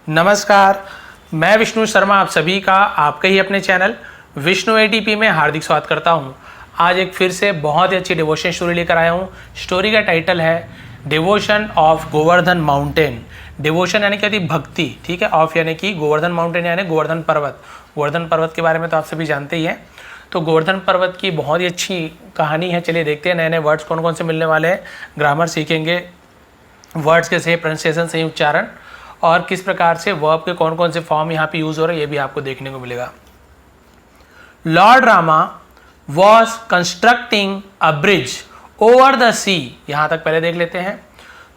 नमस्कार, मैं विष्णु शर्मा आप सभी का आपके ही अपने चैनल विष्णु एटीपी में हार्दिक स्वागत करता हूं। आज एक फिर से बहुत ही अच्छी डिवोशन स्टोरी लेकर आया हूं। स्टोरी का टाइटल है devotion of Govardhan mountain. Devotion यानी क्या थी? भक्ति, ठीक है। ऑफ यानी कि गोवर्धन माउंटेन यानी गोवर्धन पर्वत। गोवर्धन पर्वत के बारे में तो आप सभी जानते ही हैं। तो गोवर्धन पर्वत की बहुत ही अच्छी कहानी है। चलिए देखते हैं नए नए वर्ड्स कौन कौन से मिलने वाले हैं। ग्रामर सीखेंगे, वर्ड्स के सही प्रोनाउंसिएशन, सही उच्चारण और किस प्रकार से वर्ब के कौन कौन से फॉर्म यहाँ पे यूज हो रहे हैं ये भी आपको देखने को मिलेगा। Lord Rama was constructing a bridge over the sea. यहाँ तक पहले देख लेते हैं।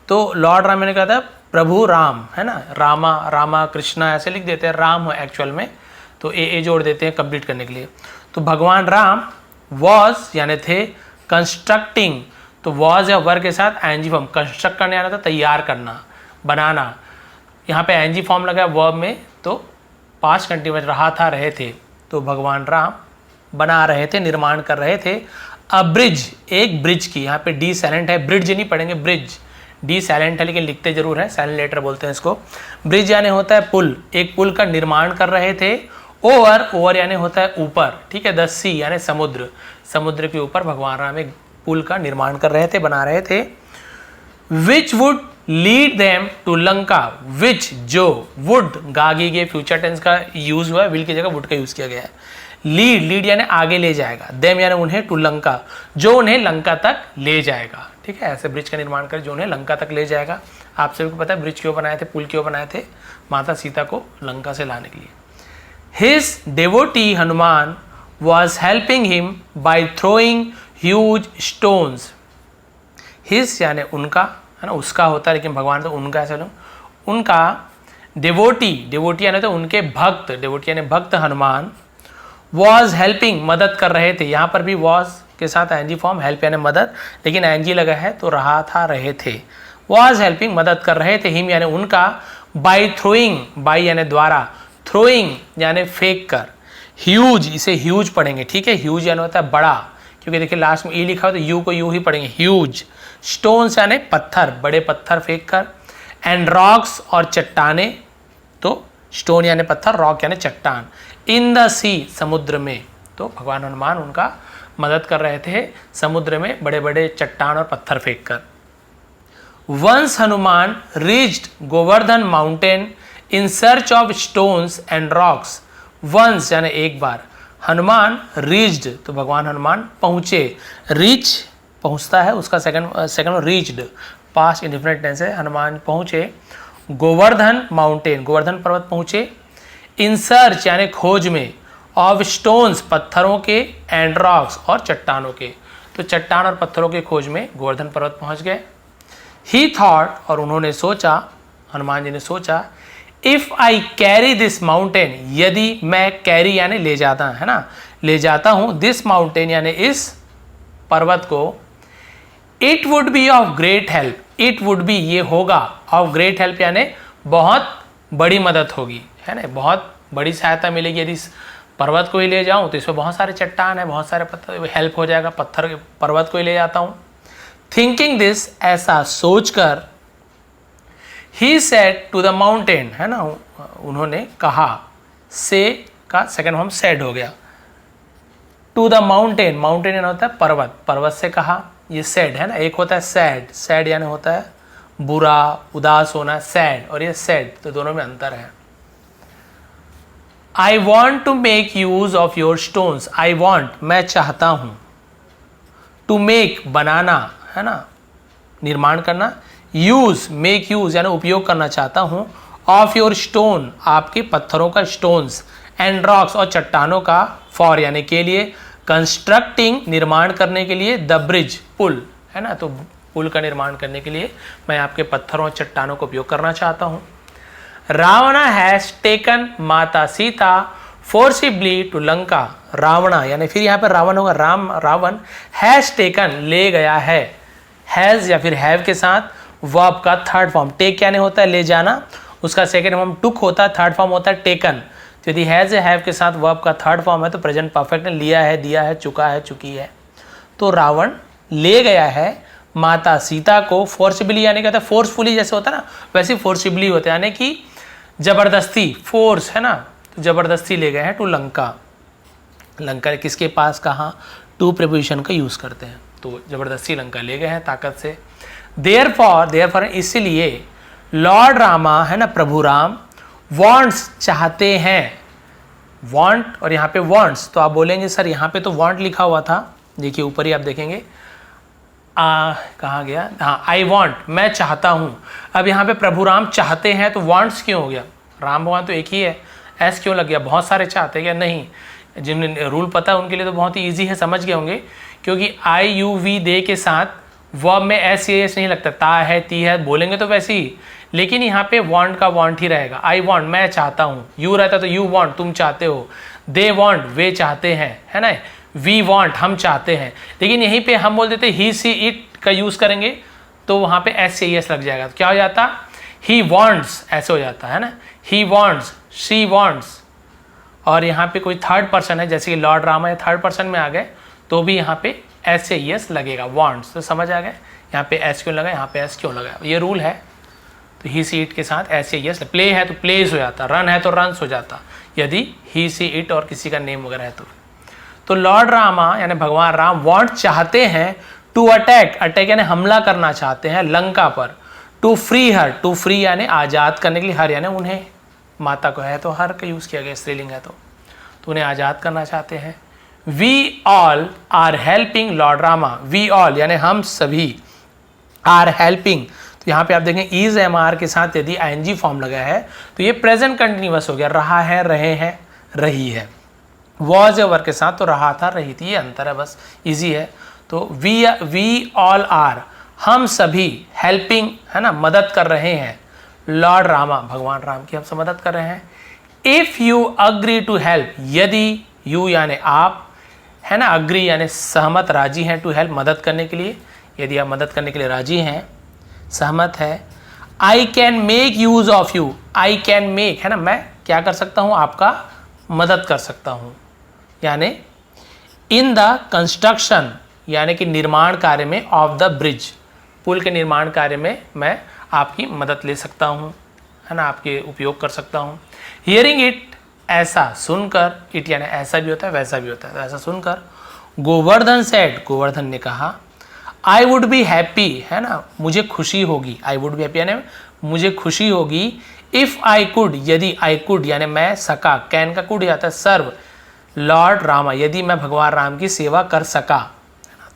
तो लॉर्ड रामा ने कहा था प्रभु राम, है ना। रामा रामा कृष्णा ऐसे लिख देते हैं, राम हो एक्चुअल में, तो ए जोड़ देते हैं कंप्लीट करने के लिए। तो भगवान राम वॉज यानी थे, कंस्ट्रक्टिंग तो वॉज या वर्ग के साथ एनजी फॉर्म, कंस्ट्रक्ट करने आना था तैयार करना, बनाना। यहाँ पे एनजी फॉर्म लगा वर्ब में, तो पास्ट कंटिन्यूअस रहा था, रहे थे। तो भगवान राम बना रहे थे, निर्माण कर रहे थे। अ ब्रिज, एक ब्रिज की, यहाँ पे डी साइलेंट है, ब्रिज नहीं पढ़ेंगे, ब्रिज। डी साइलेंट है लेकिन लिखते जरूर है, साइलेंट लेटर बोलते हैं इसको। ब्रिज यानी होता है पुल, एक पुल का निर्माण कर रहे थे। ओवर, ओवर यानी होता है ऊपर, ठीक है। द सी यानी समुद्र, समुद्र के ऊपर भगवान राम एक पुल का निर्माण कर रहे थे, बना रहे थे। Which would lead them to Lanka, which जो, वुड गागी के फ्यूचर टेंस का यूज हुआ है, विल की जगह वुड का यूज किया गया है। लीड, लीड यानी आगे ले जाएगा, देम यानी उन्हें, टू लंका जो उन्हें लंका तक ले जाएगा, ठीक है। ऐसे ब्रिज का निर्माण कर जो उन्हें लंका तक ले जाएगा। आप सभी को पता है ब्रिज क्यों बनाए थे, पुल क्यों बनाए थे? माता सीता को लंका से लाने के लिए। His devotee Hanuman was helping him by throwing huge stones. His यानी उनका, है ना, उसका होता है लेकिन भगवान तो उनका ऐसा लोग, उनका डिवोटी, डिवोटी यानी तो उनके भक्त, डिवोटी यानी भक्त हनुमान, वॉज हेल्पिंग मदद कर रहे थे। यहाँ पर भी वॉज के साथ एनजी फॉर्म, हेल्प यानी मदद, लेकिन एनजी लगा है तो रहा था, रहे थे। वॉज हेल्पिंग मदद कर रहे थे, हिम यानी उनका, बाई थ्रोइंग, बाई यानी द्वारा, थ्रोइंग यानी फेंक कर, ह्यूज इसे ह्यूज पढ़ेंगे, ठीक है। ह्यूज यानी होता है बड़ा, क्योंकि देखिए लास्ट में ई लिखा हो तो यू को यू ही पढ़ेंगे, ह्यूज। स्टोन्स यानी पत्थर, बड़े पत्थर फेंक कर। एंड रॉक्स और चट्टाने, तो स्टोन यानी पत्थर, रॉक यानी चट्टान। इन द सी समुद्र में, तो भगवान हनुमान उनका मदद कर रहे थे समुद्र में बड़े बड़े चट्टान और पत्थर फेंक कर। Once Hanuman reached Govardhan mountain in search of stones and rocks. Once यानी एक बार, हनुमान रीच्ड तो भगवान हनुमान पहुंचे, रीच पहुंचता है, उसका second reached past indefinite tense है। हनुमान पहुंचे गोवर्धन माउंटेन, गोवर्धन पर्वत पहुंचे। इन सर्च यानी खोज में, ऑफ स्टोन्स पत्थरों के, एंड रॉक्स और चट्टानों के, तो चट्टान और पत्थरों के खोज में गोवर्धन पर्वत पहुंच गए। ही थॉट और उन्होंने सोचा, हनुमान जी ने सोचा, if I carry this mountain, यदि मैं कैरी यानी ले जाता, है ना, ले जाता हूं, दिस माउंटेन यानी इस पर्वत को, it would be of great help, it would be ये होगा, ऑफ ग्रेट हेल्प यानी बहुत बड़ी मदद होगी, है ना, बहुत बड़ी सहायता मिलेगी। यदि इस पर्वत को ही ले जाऊं तो इसमें बहुत सारे चट्टान है, बहुत सारे पत्थर, हेल्प हो जाएगा, पत्थर पर्वत को ही ले जाता हूं। थिंकिंग दिस, ऐसा सोचकर, he said to the mountain, है ना, उन्होंने कहा, से का सेकंड फॉर्म सेड हो गया। टू द माउंटेन, माउंटेन यानी होता है पर्वत, पर्वत से कहा, ये सैड है ना, एक होता है सैड, सैड यानी होता है बुरा, उदास होना, सैड, और ये सैड, तो दोनों में अंतर है। I want to make use of your stones, I want मैं चाहता हूं, टू मेक बनाना, है ना, निर्माण करना, यूज मेक यूज यानी उपयोग करना चाहता हूं, ऑफ योर स्टोन आपके पत्थरों का, स्टोन्स, एंड रॉक्स और चट्टानों का, फॉर यानी के लिए, कंस्ट्रक्टिंग निर्माण करने के लिए, द ब्रिज पुल, है ना, तो पुल का निर्माण करने के लिए मैं आपके पत्थरों और चट्टानों का उपयोग करना चाहता हूं। रावणा हैज टेकन माता सीता फोर्सिबली टू लंका, रावणा यानी फिर यहाँ पर रावण होगा, रावण, हैज टेकन ले गया है, हैज या फिर हैव के साथ वर्ब का थर्ड फॉर्म, टेक यानी होता है ले जाना, उसका सेकेंड फॉर्म टुक होता है, थर्ड फॉर्म होता है टेकन। तो यदि हैज या हैव के साथ वर्ब का थर्ड फॉर्म है तो प्रेजेंट परफेक्ट ने लिया है, दिया है, चुका है, चुकी है। तो रावण ले गया है माता सीता को फोर्सिबली, यानी कहता है फोर्सफुली, जैसे होता है ना वैसे फोर्सिबली होता है, यानी कि जबरदस्ती, फोर्स है ना, तो जबरदस्ती ले गए हैं टू लंका। लंका किसके पास, कहाँ, टू प्रीपोजिशन का यूज करते हैं, तो जबरदस्ती लंका ले गए हैं ताकत से। देयरफॉर इसलिए लॉर्ड रामा है ना, प्रभु राम, वांट्स चाहते हैं, वांट और यहाँ पे वांट्स, तो आप बोलेंगे सर यहाँ पे तो वांट लिखा हुआ था, देखिए ऊपर ही आप देखेंगे कहाँ गया, हाँ आई वांट, मैं चाहता हूँ। अब यहाँ पे प्रभु राम चाहते हैं तो वांट्स क्यों हो गया, राम भगवान तो एक ही है, एस क्यों लग गया, बहुत सारे चाहते हैं क्या, नहीं, जिन्हें रूल पता है उनके लिए तो बहुत ही ईजी है, समझ गए होंगे, क्योंकि आई यू वी दे के साथ वर्ब में एस या एस नहीं लगता, ता है ती है बोलेंगे तो वैसे ही, लेकिन यहाँ पे वांट का वांट ही रहेगा, आई वांट मैं चाहता हूँ, यू रहता तो यू वांट तुम चाहते हो, दे वांट वे चाहते हैं, है ना, वी वांट हम चाहते हैं, लेकिन यहीं पे हम बोल देते ही सी इट का यूज करेंगे तो वहाँ पे एस से एस लग जाएगा, तो क्या हो जाता, ही वांट्स ऐसे हो जाता है ना, ही वांट्स, शी वांट्स, और यहाँ पे कोई थर्ड पर्सन है जैसे कि लॉर्ड रामा है, थर्ड पर्सन में आ गए तो भी यहाँ पे एस से एस लगेगा, वांट्स, तो समझ आ गए यहाँ पे एस क्यों लगा, यहाँ पे एस क्यों लगा, ये रूल है। तो ही सी इट के साथ एस से एस, प्ले है तो प्लेस हो जाता, रन है तो रन्स हो जाता, यदि ही सी इट और किसी का नेम वगैरह है तो लॉर्ड रामा यानी भगवान राम वांट चाहते हैं टू अटैक, अटैक यानी हमला करना चाहते हैं लंका पर, to free her, to free यानी आज़ाद करने के लिए, हर यानी उन्हें, माता को है तो हर का यूज़ किया गया, स्त्रीलिंग है तो उन्हें आज़ाद करना चाहते हैं। We all are helping lord Rama, we all यानी हम सभी, आर हेल्पिंग, तो यहाँ पे आप देखें इज एम आर के साथ यदि आईएनजी फॉर्म लगा है तो ये प्रेजेंट कंटिन्यूअस हो गया, रहा है, रहे हैं, रही है। वॉज या वर के साथ तो रहा था, रही थी, ये अंतर है, बस इजी है। तो वी ऑल आर हम सभी, हेल्पिंग है ना, मदद कर रहे हैं, लॉर्ड रामा भगवान राम की हम सब मदद कर रहे हैं। If you agree to help, यदि यू यानी आप है ना, अग्री यानी सहमत, राजी हैं, टू हेल्प मदद करने के लिए, यदि आप मदद करने के लिए राजी हैं, सहमत है। I can make use of you, I can make है ना, मैं क्या कर सकता हूँ, आपका मदद कर सकता हूँ, यानी इन द कंस्ट्रक्शन यानी कि निर्माण कार्य में, ऑफ द ब्रिज पुल के निर्माण कार्य में मैं आपकी मदद ले सकता हूँ, है ना, आपके उपयोग कर सकता हूँ। हियरिंग इट ऐसा सुनकर, इट यानी ऐसा भी होता है वैसा भी होता है, तो ऐसा सुनकर गोवर्धन सेड, गोवर्धन ने कहा, आई वुड बी हैप्पी है ना, मुझे खुशी होगी, आई वुड बी हैप्पी यानी मुझे खुशी होगी, इफ़ आई कुड यदि, आई कुड यानी मैं सका, कैन का कुड जाता है सर्व, लॉर्ड रामा यदि मैं भगवान राम की सेवा कर सका,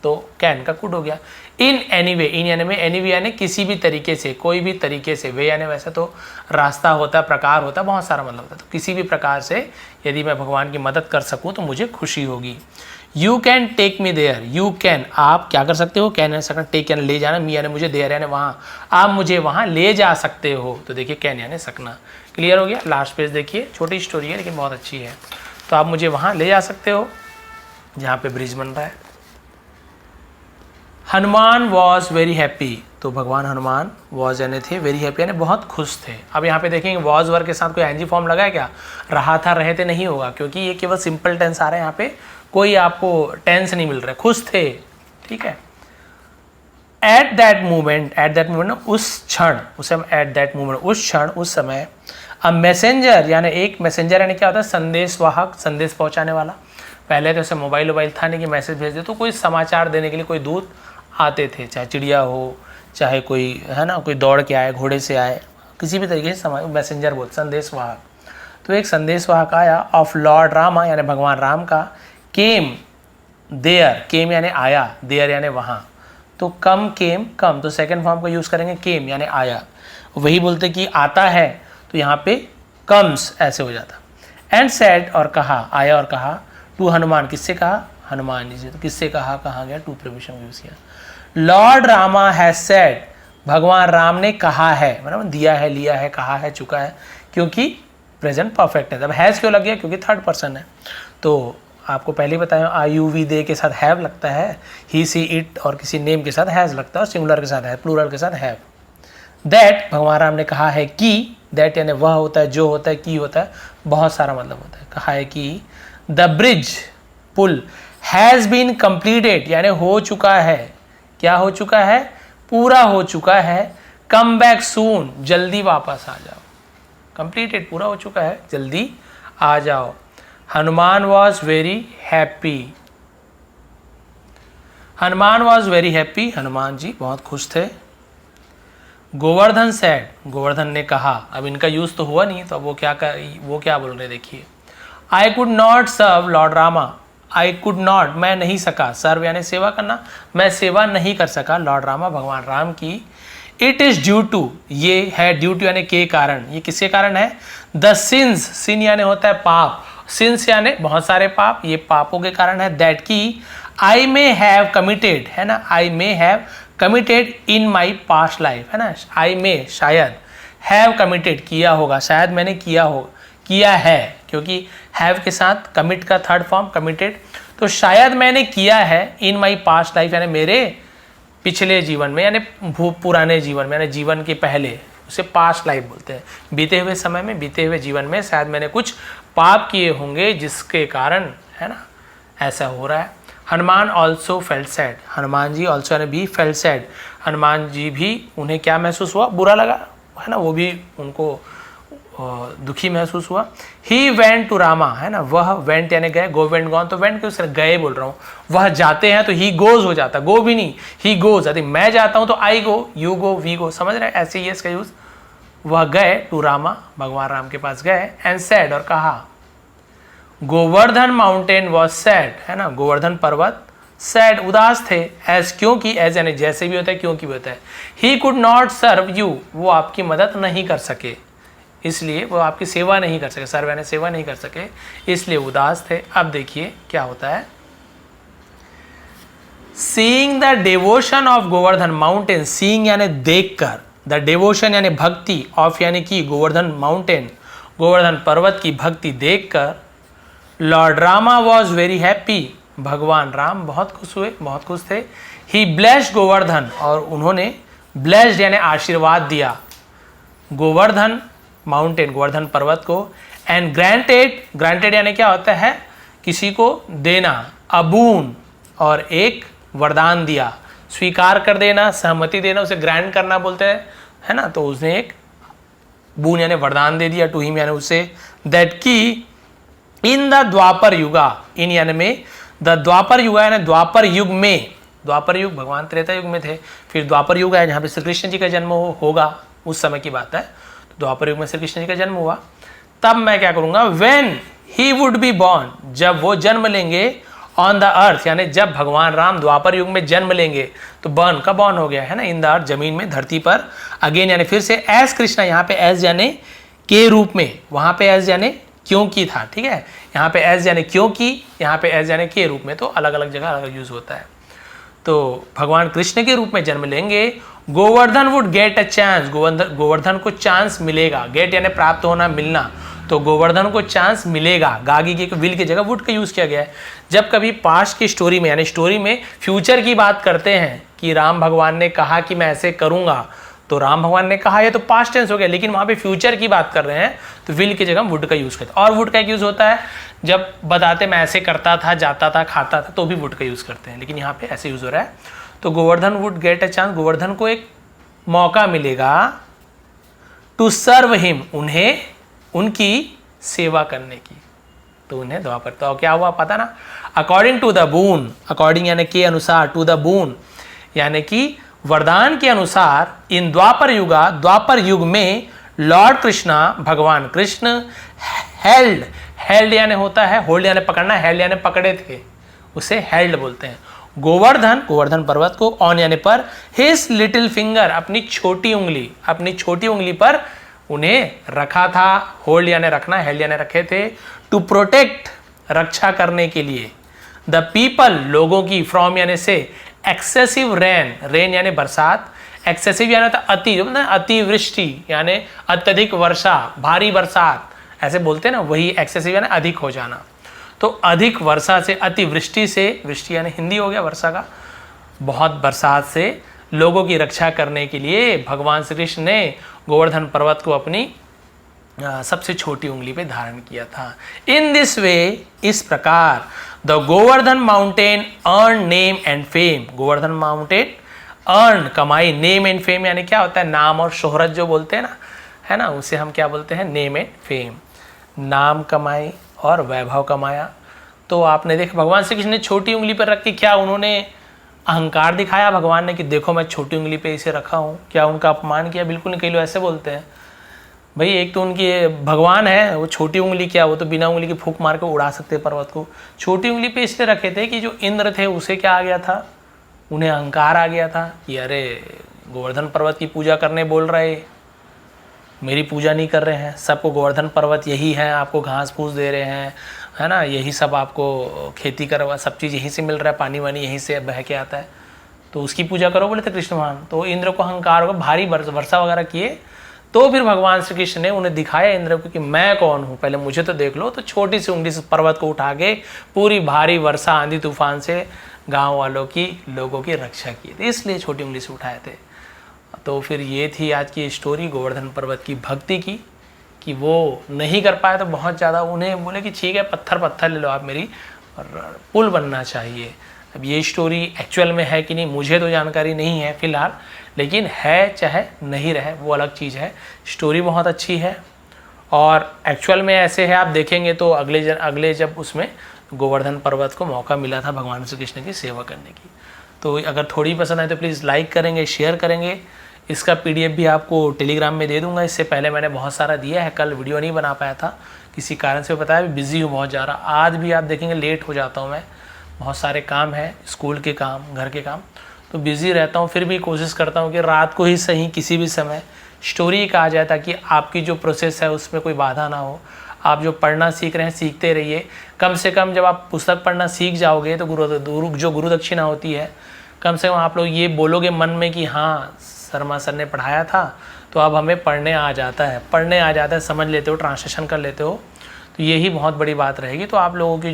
तो कैन का कुड हो गया। इन एनी वे, इन यानी में, एनी वे यानी किसी भी तरीके से, कोई भी तरीके से, वे यानी वैसे तो रास्ता होता है, प्रकार होता है, बहुत सारा मतलब होता है, तो किसी भी प्रकार से यदि मैं भगवान की मदद कर सकूं तो मुझे खुशी होगी। You can take me there, you can आप क्या कर सकते हो, कैन यानी सकना, टेक यानी ले जाना, मी यानी मुझे, देयर यानी वहाँ, आप मुझे वहाँ ले जा सकते हो, तो देखिए कैन यानी सकना, क्लियर हो गया। लास्ट पेज देखिए, छोटी स्टोरी है लेकिन बहुत अच्छी है, तो आप मुझे वहाँ ले जा सकते हो जहाँ पे ब्रिज बन रहा है। हनुमान वॉज वेरी हैप्पी, तो भगवान हनुमान वॉज यानी थे, वेरी हैप्पी यानी बहुत खुश थे। अब यहाँ पे देखेंगे वॉज वर्ग के साथ कोई एनजी फॉर्म लगा है क्या, रहा था, रहे थे नहीं होगा, क्योंकि ये केवल सिंपल टेंस आ रहा है, यहाँ पे कोई आपको टेंस नहीं मिल रहा है, खुश थे, ठीक है। एट दैट मोमेंट उस क्षण, उस समय, एट दैट मोमेंट उस क्षण, उस समय, अ मैसेंजर यानी एक मैसेंजर यानी क्या होता है, संदेश वाहक, संदेश पहुँचाने वाला। पहले तो ऐसे मोबाइल था नहीं कि मैसेज भेज दे, तो कोई समाचार देने के लिए कोई दूत आते थे, चाहे चिड़िया हो, चाहे कोई है ना, कोई दौड़ के आए, घोड़े से आए, किसी भी तरीके से मैसेंजर बोल, संदेशवाहक। तो एक संदेशवाहक आया, ऑफ लॉर्ड रामा यानी भगवान राम का, केम देयर, केम यानी आया, देयर यानी वहाँ, तो कम केम, कम तो सेकंड फॉर्म का यूज़ करेंगे, केम यानी आया, वही बोलते कि आता है, तो यहाँ पे कम्स ऐसे हो जाता। एंड सेड और कहा, आया और कहा, टू हनुमान, किससे कहा, हनुमान जी से, तो किससे कहा, कहाँ गया, टू प्रीपोजिशन यूज़ किया। लॉर्ड रामा हैज सेड, भगवान राम ने कहा है, मतलब दिया है, लिया है, कहा है, चुका है, क्योंकि प्रेजेंट परफेक्ट है। अब हैज़ क्यों लग गया, क्योंकि थर्ड पर्सन है, तो आपको पहले बताया आई यू वी दे के साथ हैव लगता है, ही सी इट और किसी नेम के साथ हैज़ लगता है, और सिंगुलर के साथ है, प्लूरल के साथ हैव। दैट भगवान राम ने कहा है कि, दैट यानी वह होता है, जो होता है, की होता है, बहुत सारा मतलब होता है, कहा है कि द ब्रिज पुल हैज़ बीन कंप्लीटेड यानी हो चुका है, क्या हो चुका है, पूरा हो चुका है, कम बैक सून जल्दी वापस आ जाओ, कंप्लीटेड, पूरा हो चुका है, जल्दी आ जाओ। Hanuman was very happy, Hanuman was very happy, Hanuman ji बहुत खुश थे। गोवर्धन सैड, गोवर्धन ने कहा, अब इनका यूज तो हुआ नहीं तो अब वो क्या बोल रहे देखिए। I could not serve lord Rama, I could not मैं नहीं सका, सर्व यानी सेवा करना, मैं सेवा नहीं कर सका लॉर्ड रामा भगवान राम की। इट इज ड्यू टू, ये है ड्यू टू यानी के कारण, ये किसके कारण है? द सिंस, सिन यानी होता है पाप, सिंस यानी बहुत सारे पाप, ये पापों के कारण है। दैट की आई मे हैव कमिटेड, है ना, I may have committed in my past life, है ना, आई मे शायद, हैव कमिटेड किया होगा, शायद मैंने किया है, क्योंकि हैव के साथ कमिट का थर्ड फॉर्म कमिटेड, तो शायद मैंने किया है इन माई पास्ट लाइफ यानी मेरे पिछले जीवन में, यानी पुराने जीवन में, यानी जीवन के पहले, उसे पास्ट लाइफ बोलते हैं। बीते हुए समय में, बीते हुए जीवन में शायद मैंने कुछ पाप किए होंगे जिसके कारण, है ना, ऐसा हो रहा है। Hanuman also felt sad, Hanuman ji also यानी भी फेल्ट सैड, हनुमान जी भी उन्हें क्या महसूस हुआ? बुरा लगा, है ना, वो भी उनको दुखी महसूस हुआ। ही वेंट टू रामा, है ना, वह वेंट यानी गए, गो वेंट गॉन, तो वेंट क्यों सर गए बोल रहा हूँ, वह जाते हैं तो ही गोज हो जाता, गो भी नहीं, ही गोज, यदि मैं जाता हूँ तो आई गो, यू गो, वी गो, समझ रहे हैं, ऐसे ही इसका यूज। वह गए टू रामा, भगवान राम के पास गए, एंड सैड और कहा। गोवर्धन माउंटेन वॉज सैड, है ना, गोवर्धन पर्वत सैड उदास थे, एज क्योंकि, एज यानी जैसे भी होता है, क्योंकि भी होता है। He could not serve you, वो आपकी मदद नहीं कर सके, इसलिए वो आपकी सेवा नहीं कर सके, सर्व यानी सेवा नहीं कर सके, इसलिए उदास थे। अब देखिए क्या होता है। Seeing the devotion of Govardhan mountain, seeing यानी देखकर, द डिवोशन यानी भक्ति, ऑफ यानी कि गोवर्धन माउंटेन, गोवर्धन पर्वत की भक्ति देखकर, Lord Rama was very happy, भगवान राम बहुत खुश हुए, बहुत खुश थे। ही ब्लेस्ड गोवर्धन, और उन्होंने ब्लेस्ड यानी आशीर्वाद दिया गोवर्धन माउंटेन, गोवर्धन पर्वत को। एंड ग्रांटेड, ग्रांटेड यानी क्या होता है? किसी को देना, अबून, और एक वरदान दिया, स्वीकार कर देना, सहमति देना, उसे ग्रांट करना बोलते हैं, है ना, तो उसने एक बून यानी वरदान दे दिया टू हिम यानी उसे। दैट की इन द द्वापर युगा, इन यानी में, द द्वापर युगा यानी द्वापर युग में, द्वापर युग भगवान त्रेता युग में थे, फिर द्वापर युग है जहाँ पे श्री कृष्ण जी का जन्म होगा, उस समय की बात है, तो द्वापर युग में श्री कृष्ण जी का जन्म हुआ। तब मैं क्या करूंगा? When he would be born, जब वो जन्म लेंगे, ऑन द अर्थ यानी जब भगवान राम द्वापर युग में जन्म लेंगे, तो बर्न का बॉर्न हो गया, है ना, इन द अर्थ जमीन में, धरती पर, अगेन यानी फिर से, एज कृष्णा, यहाँ पे एज यानी के रूप में, वहां पे एज यानी क्योंकि था, ठीक है, यहाँ पे एज यानी क्योंकि, यहाँ पे एज यानी के रूप में, तो अलग अलग जगह अलग यूज होता है। तो भगवान कृष्ण के रूप में जन्म लेंगे। Govardhan would get a chance, Govardhan को चांस मिलेगा, गेट यानी प्राप्त होना, मिलना, तो गोवर्धन को चांस मिलेगा, गागी के विल की जगह वुड का यूज किया गया है। जब कभी पास्ट की स्टोरी में यानी स्टोरी में फ्यूचर की बात करते हैं कि राम भगवान ने कहा कि मैं ऐसे करूंगा, तो राम भगवान ने कहा, ये तो पास्ट टेंस हो गया, लेकिन वहां पे फ्यूचर की बात कर रहे हैं तो विल की जगह वुड का यूज करते हैं। और वुड का एक यूज होता है जब बताते मैं ऐसे करता था, जाता था, खाता था, तो भी वुड का यूज करते हैं, लेकिन यहाँ पे ऐसे यूज हो रहा है। तो Govardhan would get a chance, Govardhan को एक मौका मिलेगा, टू सर्व हिम, उन्हें उनकी सेवा करने की, तो उन्हें द्वापर, तो क्या हुआ पता ना, according to the boon, according यानी के अनुसार, टू द बून यानी कि वरदान के अनुसार, इन द्वापर युग में लॉर्ड कृष्णा, भगवान कृष्ण, हेल्ड, हेल्ड यानी होता है होल्ड यानी पकड़ना, हेल्ड यानी पकड़े थे, उसे हेल्ड बोलते हैं। गोवर्धन पर्वत को, ऑन यानी पर, हिज लिटिल फिंगर, अपनी छोटी उंगली पर उन्हें रखा था, होल्ड यानी रखना, हेल्ड यानी रखे थे, टू प्रोटेक्ट, रक्षा करने के लिए, द पीपल, लोगों की, फ्रॉम यानी से, एक्सेसिव रेन, रेन यानी बरसात, एक्सेसिव यानी अति, अतिवृष्टि यानी अत्यधिक वर्षा, भारी बरसात, ऐसे बोलते हैं ना, वही एक्सेसिव यानी अधिक हो जाना, तो अधिक वर्षा से, अतिवृष्टि से, वृष्टि यानी हिंदी हो गया वर्षा का, बहुत बरसात से लोगों की रक्षा करने के लिए भगवान श्री कृष्ण ने गोवर्धन पर्वत को अपनी सबसे छोटी उंगली पे धारण किया था। इन दिस वे, इस प्रकार, the Govardhan mountain earn name and fame, Govardhan mountain earn, कमाई, नेम एंड फेम यानी क्या होता है? नाम और शोहरत जो बोलते हैं ना, है ना, उसे हम क्या बोलते हैं, नेम एंड फेम, नाम कमाई और वैभव कमाया। तो आपने देखा भगवान श्री कृष्ण ने छोटी उंगली पर रख के क्या उन्होंने अहंकार दिखाया भगवान ने कि देखो मैं छोटी उंगली पे इसे रखा हूँ? क्या उनका अपमान किया? बिल्कुल नहीं। कई लोग ऐसे बोलते हैं। भाई एक तो उनकी भगवान है, वो छोटी उंगली क्या, वो तो बिना उंगली की फूंक मार के उड़ा सकते पर्वत को। छोटी उंगली पे इसलिए रखे थे कि जो इंद्र थे उसे क्या आ गया था, उन्हें अहंकार आ गया था कि अरे गोवर्धन पर्वत की पूजा करने बोल रहे, मेरी पूजा नहीं कर रहे हैं, सबको गोवर्धन पर्वत यही है, आपको घास फूस दे रहे हैं, है ना, यही सब आपको खेती करवा, सब चीज़ यहीं से मिल रहा है, पानी वानी यहीं से बह के आता है, तो उसकी पूजा करो बोले थे कृष्ण भगवान। तो इंद्र को अहंकार होगा, भारी वर्षा वगैरह किए। तो फिर भगवान श्री कृष्ण ने उन्हें दिखाया इंद्र को कि मैं कौन हूँ, पहले मुझे तो देख लो। तो छोटी सी उंगली से पर्वत को उठा के पूरी भारी वर्षा आंधी तूफान से गांव वालों की, लोगों की रक्षा की थी, इसलिए छोटी उंगली से उठाए थे। तो फिर ये थी आज की स्टोरी गोवर्धन पर्वत की भक्ति की, कि वो नहीं कर पाए तो बहुत ज़्यादा उन्हें बोले कि ठीक है पत्थर ले लो आप मेरी, और पुल बनना चाहिए। अब ये स्टोरी एक्चुअल में है कि नहीं मुझे तो जानकारी नहीं है फिलहाल, लेकिन है चाहे नहीं रहे वो अलग चीज़ है। स्टोरी बहुत अच्छी है और एक्चुअल में ऐसे है, आप देखेंगे तो अगले जब उसमें गोवर्धन पर्वत को मौका मिला था भगवान श्री कृष्ण की सेवा करने की। तो अगर थोड़ी पसंद आए तो प्लीज़ लाइक करेंगे, शेयर करेंगे। इसका PDF भी आपको टेलीग्राम में दे दूंगा। इससे पहले मैंने बहुत सारा दिया है, कल वीडियो नहीं बना पाया था किसी कारण से, बताया बिज़ी हूँ बहुत ज़्यादा। आज भी आप देखेंगे लेट हो जाता हूँ मैं, बहुत सारे काम है, स्कूल के काम, घर के काम, तो बिज़ी रहता हूँ। फिर भी कोशिश करता हूँ कि रात को ही सही किसी भी समय स्टोरी का आ जाए, ताकि आपकी जो प्रोसेस है उसमें कोई बाधा ना हो। आप जो पढ़ना सीख रहे हैं सीखते रहिए। कम से कम जब आप पुस्तक पढ़ना सीख जाओगे तो जो गुरु दक्षिणा होती है, कम से कम आप लोग ये बोलोगे मन में कि हाँ शर्मा सर ने पढ़ाया था, तो अब हमें पढ़ने आ जाता है, समझ लेते हो, ट्रांसलेशन कर लेते हो, तो यही बहुत बड़ी बात रहेगी। तो आप लोगों की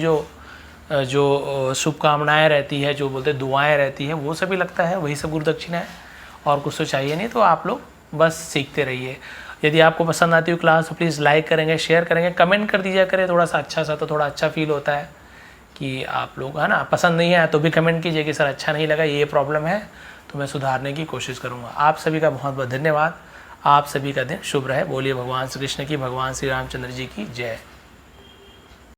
जो शुभकामनाएँ रहती है, जो बोलते दुआएं रहती है, वो सभी लगता है वही सब गुरु दक्षिणा है, और कुछ तो चाहिए नहीं। तो आप लोग बस सीखते रहिए। यदि आपको पसंद आती हो क्लास तो प्लीज़ लाइक करेंगे, शेयर करेंगे, कमेंट कर दीजिए करें थोड़ा सा अच्छा सा, तो थोड़ा अच्छा फील होता है कि आप लोग, है ना, पसंद नहीं आया तो भी कमेंट कीजिए कि सर अच्छा नहीं लगा, ये प्रॉब्लम है, तो मैं सुधारने की कोशिश करूँगा। आप सभी का बहुत बहुत धन्यवाद। आप सभी का दिन शुभ रहे। बोलिए भगवान श्री कृष्ण की, भगवान श्री रामचंद्र जी की जय।